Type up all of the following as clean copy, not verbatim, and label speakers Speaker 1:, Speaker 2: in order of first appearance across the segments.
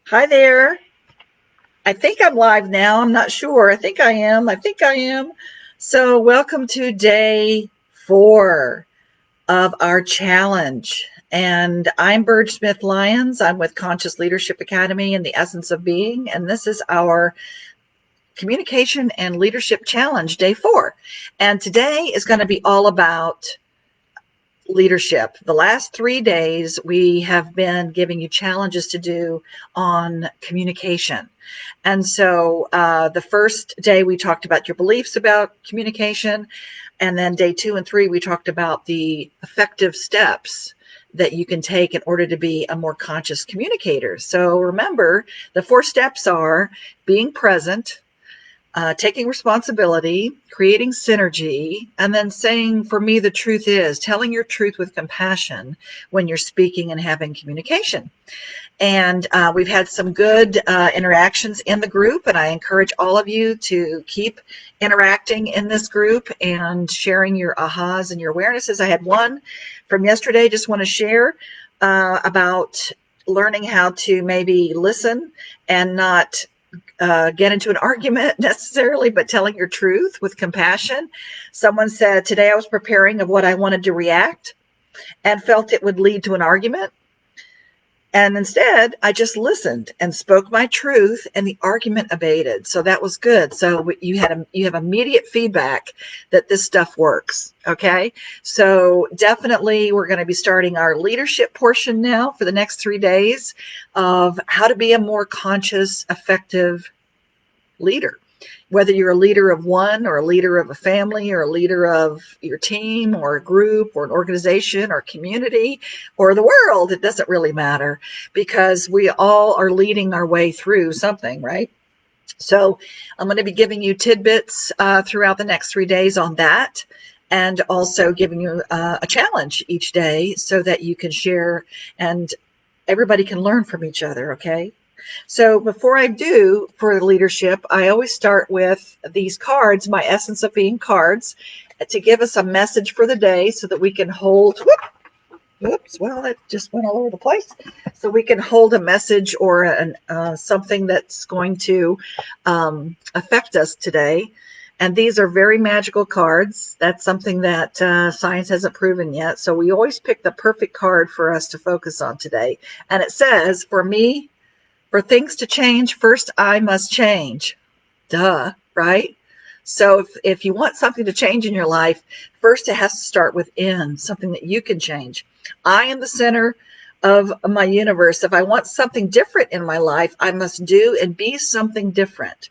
Speaker 1: Hi there. I think I'm live now. I'm not sure. I think I am. I think I am. So, welcome to day 4 of our challenge. And I'm Burge Smith Lyons. I'm with Conscious Leadership Academy and the Essence of Being. And this is our communication and leadership challenge, day 4. And today is going to be all about leadership. The last 3 days, we have been giving you challenges to do on communication. And so the first day we talked about your beliefs about communication. And then day 2 and 3, we talked about the effective steps that you can take in order to be a more conscious communicator. So remember, the 4 steps are being present, taking responsibility, creating synergy, and then saying, for me, the truth is, telling your truth with compassion when you're speaking and having communication. And we've had some good interactions in the group, and I encourage all of you to keep interacting in this group and sharing your ahas and your awarenesses. I had one from yesterday, just want to share about learning how to maybe listen and not get into an argument necessarily, but telling your truth with compassion. Someone said, today I was preparing of what I wanted to react and felt it would lead to an argument. And instead, I just listened and spoke my truth, and the argument abated. So that was good. So you have immediate feedback that this stuff works. Okay, so definitely we're going to be starting our leadership portion now for the next 3 days of how to be a more conscious, effective leader. Whether you're a leader of one or a leader of a family or a leader of your team or a group or an organization or community or the world, it doesn't really matter because we all are leading our way through something, right? So I'm going to be giving you tidbits throughout the next 3 days on that, and also giving you a challenge each day so that you can share and everybody can learn from each other, okay? So before I do for the leadership, I always start with these cards, my Essence of Being cards, to give us a message for the day so that we can hold, whoops, well, that just went all over the place. So we can hold a message or something that's going to affect us today. And these are very magical cards. That's something that science hasn't proven yet. So we always pick the perfect card for us to focus on today. And it says, for me, for things to change, first I must change. Duh, right? So if you want something to change in your life, first it has to start within, something that you can change. I am the center of my universe. If I want something different in my life, I must do and be something different.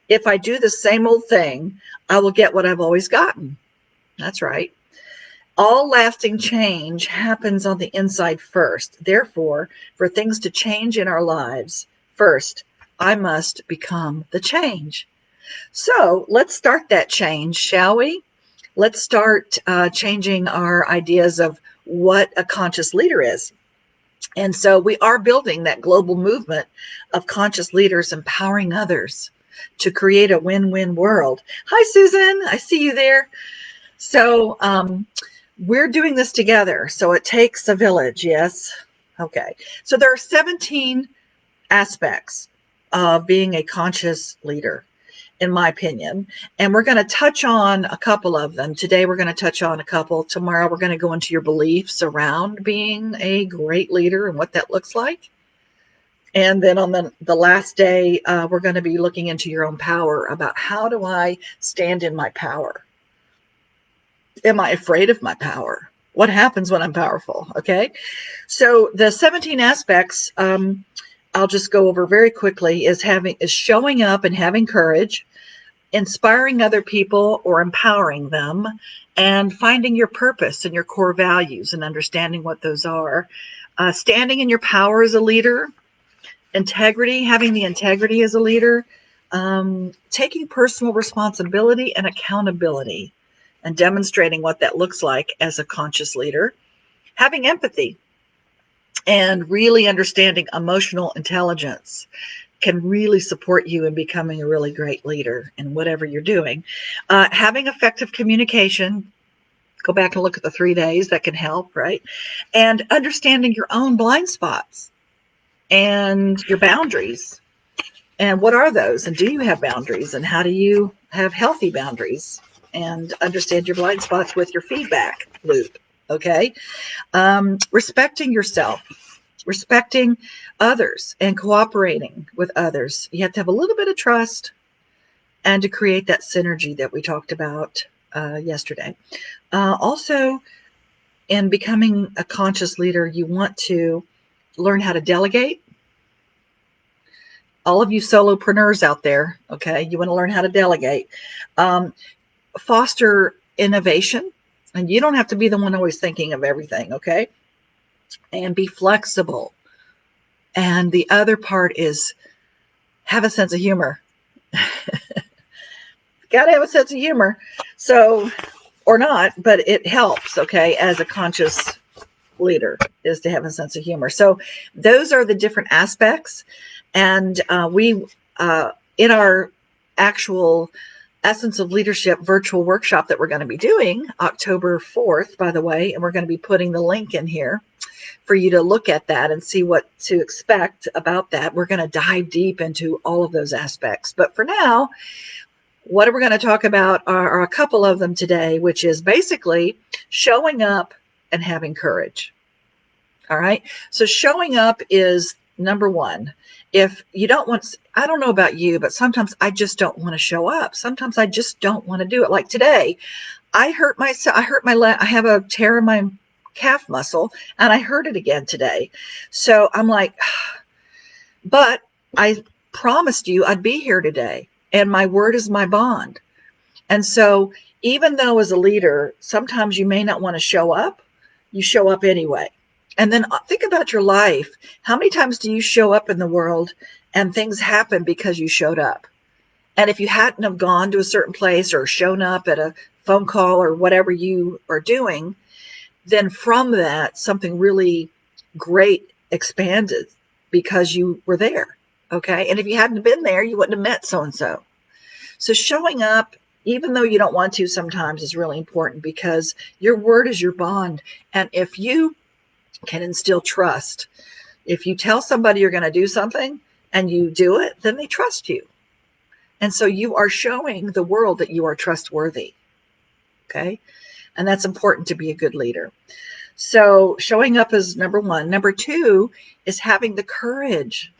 Speaker 1: If I do the same old thing, I will get what I've always gotten. That's right. All lasting change happens on the inside first. Therefore, for things to change in our lives, first, I must become the change. So let's start that change, shall we? Let's start changing our ideas of what a conscious leader is. And so we are building that global movement of conscious leaders empowering others to create a win-win world. Hi, Susan. I see you there. So we're doing this together. So it takes a village. Yes. Okay. So there are 17 aspects of being a conscious leader, in my opinion. And we're going to touch on a couple of them. Today, we're going to touch on a couple. Tomorrow, we're going to go into your beliefs around being a great leader and what that looks like. And then on the last day, we're going to be looking into your own power about how do I stand in my power? Am I afraid of my power? What happens when I'm powerful? Okay. So the 17 aspects, I'll just go over very quickly, is showing up and having courage, inspiring other people or empowering them, and finding your purpose and your core values and understanding what those are. Standing in your power as a leader, integrity, having the integrity as a leader, taking personal responsibility and accountability, and demonstrating what that looks like as a conscious leader, having empathy, and really understanding emotional intelligence can really support you in becoming a really great leader in whatever you're doing. Having effective communication, go back and look at the 3 days, that can help, right? And understanding your own blind spots and your boundaries. And what are those? And do you have boundaries? And how do you have healthy boundaries? And understand your blind spots with your feedback loop. Okay. Respecting yourself, respecting others, and cooperating with others. You have to have a little bit of trust and to create that synergy that we talked about yesterday. Also, in becoming a conscious leader, you want to learn how to delegate. All of you solopreneurs out there, okay, you want to learn how to delegate. Foster innovation, and you don't have to be the one always thinking of everything, okay? And be flexible. And the other part is have a sense of humor. Got to have a sense of humor. So, or not, but it helps, okay, as a conscious leader, is to have a sense of humor. So those are the different aspects. And we, in our actual Essence of Leadership virtual workshop that we're going to be doing October 4th, by the way, and we're going to be putting the link in here for you to look at that and see what to expect about that. We're going to dive deep into all of those aspects. But for now, what we're going to talk about are a couple of them today, which is basically showing up and having courage. All right. So showing up is number one. If you don't want, I don't know about you, but sometimes I just don't want to show up. Sometimes I just don't want to do it. Like today, I hurt myself. I have a tear in my calf muscle and I hurt it again today. So I'm like, but I promised you I'd be here today and my word is my bond. And so even though as a leader, sometimes you may not want to show up, you show up anyway. And then think about your life. How many times do you show up in the world and things happen because you showed up? And if you hadn't have gone to a certain place or shown up at a phone call or whatever you are doing, then from that, something really great expanded because you were there. Okay. And if you hadn't been there, you wouldn't have met so-and-so. So showing up, even though you don't want to sometimes, is really important because your word is your bond. And if you can instill trust, if you tell somebody you're going to do something and you do it, then they trust you. And so you are showing the world that you are trustworthy. Okay. And that's important to be a good leader. So showing up is number one. Number two is having the courage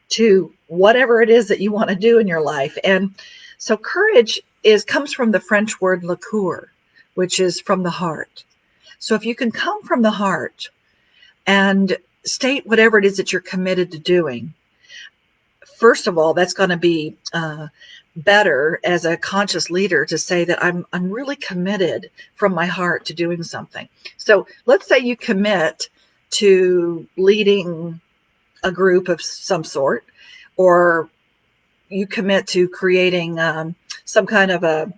Speaker 1: to whatever it is that you want to do in your life. And so courage comes from the French word le coeur, which is from the heart. So if you can come from the heart and state whatever it is that you're committed to doing, first of all, that's going to be better as a conscious leader to say that I'm really committed from my heart to doing something. So let's say you commit to leading a group of some sort, or you commit to creating some kind of a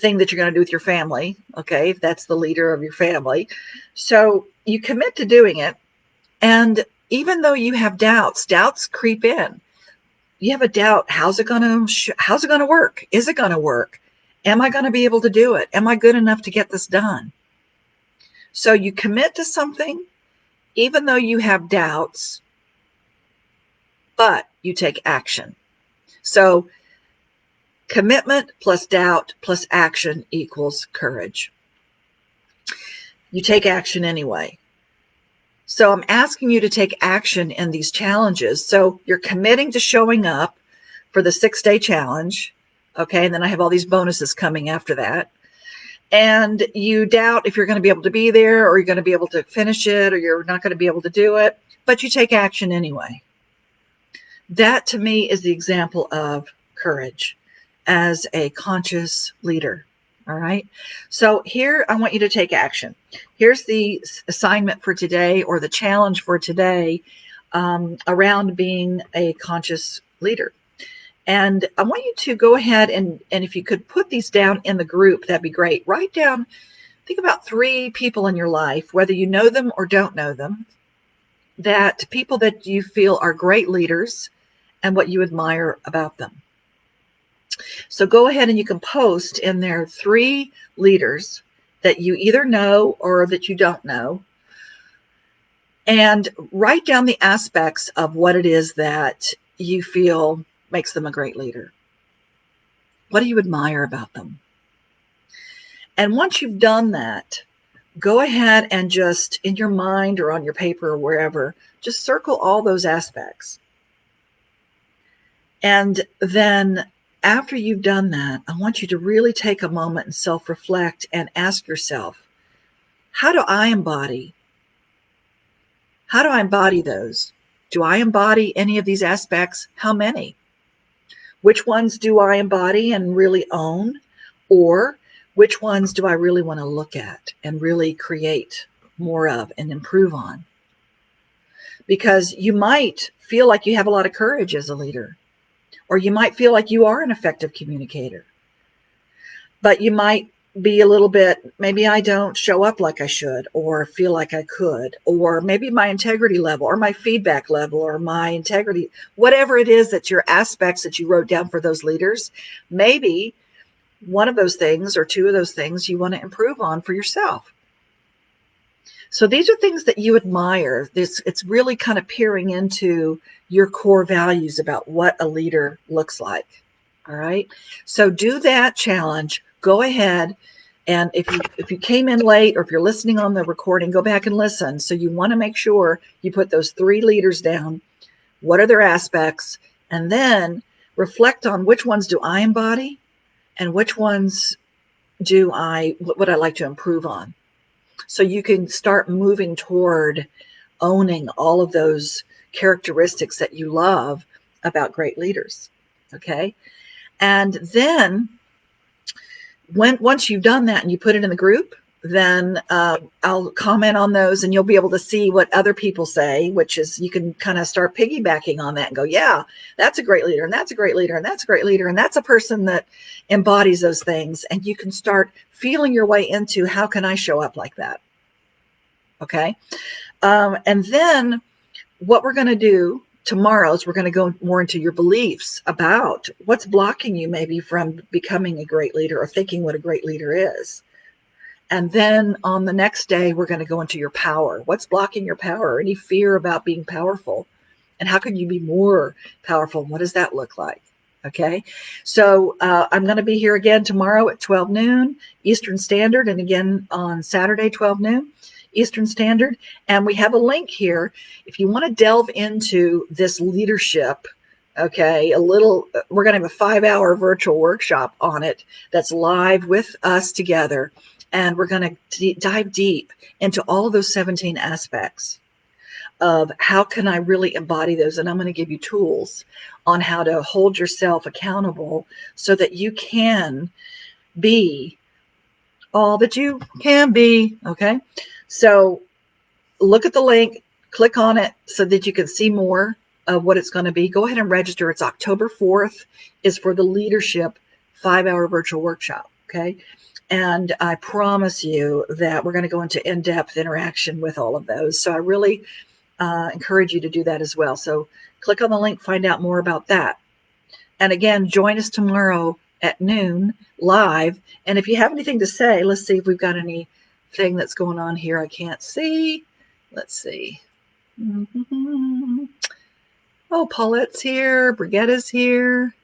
Speaker 1: thing that you're going to do with your family. Okay, if that's the leader of your family. So you commit to doing it. And even though you have doubts creep in. You have a doubt. How's it going to work? Is it going to work? Am I going to be able to do it? Am I good enough to get this done? So you commit to something, even though you have doubts, but you take action. So commitment plus doubt plus action equals courage. You take action anyway. So I'm asking you to take action in these challenges. So you're committing to showing up for the 6-day challenge. Okay. And then I have all these bonuses coming after that. And you doubt if you're going to be able to be there, or you're going to be able to finish it, or you're not going to be able to do it, but you take action anyway. That to me is the example of courage as a conscious leader. All right. So here I want you to take action. Here's the assignment for today, or the challenge for today, around being a conscious leader. And I want you to go ahead and if you could put these down in the group, that'd be great. Write down, think about 3 people in your life, whether you know them or don't know them, that people that you feel are great leaders and what you admire about them. So go ahead and you can post in there 3 leaders that you either know or that you don't know. And write down the aspects of what it is that you feel makes them a great leader. What do you admire about them? And once you've done that, go ahead and just in your mind or on your paper or wherever, just circle all those aspects. And then after you've done that, I want you to really take a moment and self-reflect and ask yourself, how do I embody? How do I embody those? Do I embody any of these aspects? How many? Which ones do I embody and really own? Or which ones do I really want to look at and really create more of and improve on? Because you might feel like you have a lot of courage as a leader, or you might feel like you are an effective communicator, but you might be a little bit, maybe I don't show up like I should or feel like I could, or maybe my integrity level or my feedback level or my integrity, whatever it is that your aspects that you wrote down for those leaders, maybe one of those things or two of those things you want to improve on for yourself. So these are things that you admire. It's really kind of peering into your core values about what a leader looks like. All right. So do that challenge. Go ahead. And if you came in late or if you're listening on the recording, go back and listen. So you want to make sure you put those 3 leaders down. What are their aspects? And then reflect on which ones do I embody and which ones would I like to improve on? So you can start moving toward owning all of those characteristics that you love about great leaders. Okay. And then once you've done that and you put it in the group, then I'll comment on those and you'll be able to see what other people say, which is you can kind of start piggybacking on that and go, yeah, that's a great leader. And that's a great leader. And that's a great leader. And that's a person that embodies those things. And you can start feeling your way into how can I show up like that? Okay. And then what we're going to do tomorrow is we're going to go more into your beliefs about what's blocking you maybe from becoming a great leader or thinking what a great leader is. And then on the next day, we're going to go into your power. What's blocking your power? Any fear about being powerful? And how can you be more powerful? What does that look like? Okay. So I'm going to be here again tomorrow at 12 noon Eastern Standard, and again on Saturday, 12 noon Eastern Standard. And we have a link here. If you want to delve into this leadership, okay, we're going to have a 5-hour virtual workshop on it that's live with us together. And we're going to dive deep into all of those 17 aspects of how can I really embody those. And I'm going to give you tools on how to hold yourself accountable so that you can be all that you can be. Okay. So look at the link, click on it so that you can see more of what it's going to be. Go ahead and register. It's October 4th is for the leadership 5-hour virtual workshop. Okay. And I promise you that we're going to go into in-depth interaction with all of those. So I really encourage you to do that as well. So click on the link, find out more about that. And again, join us tomorrow at noon live. And if you have anything to say, let's see if we've got anything that's going on here I can't see. Let's see. Oh, Paulette's here. Brigitta's here.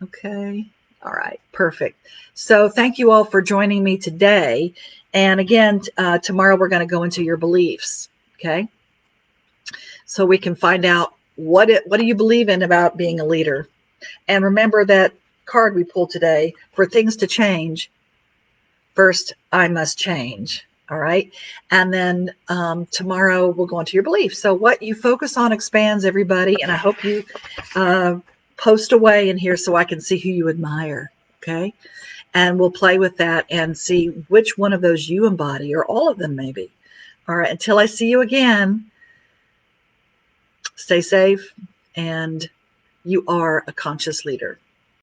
Speaker 1: Okay. All right. Perfect. So thank you all for joining me today. And again, tomorrow we're going to go into your beliefs. Okay. So we can find out what do you believe in about being a leader. And remember that card we pulled today, for things to change, first I must change. All right. And then tomorrow we'll go into your beliefs. So what you focus on expands, everybody. And I hope you post away in here so I can see who you admire. Okay. And we'll play with that and see which one of those you embody, or all of them maybe. All right. Until I see you again, stay safe, and you are a conscious leader.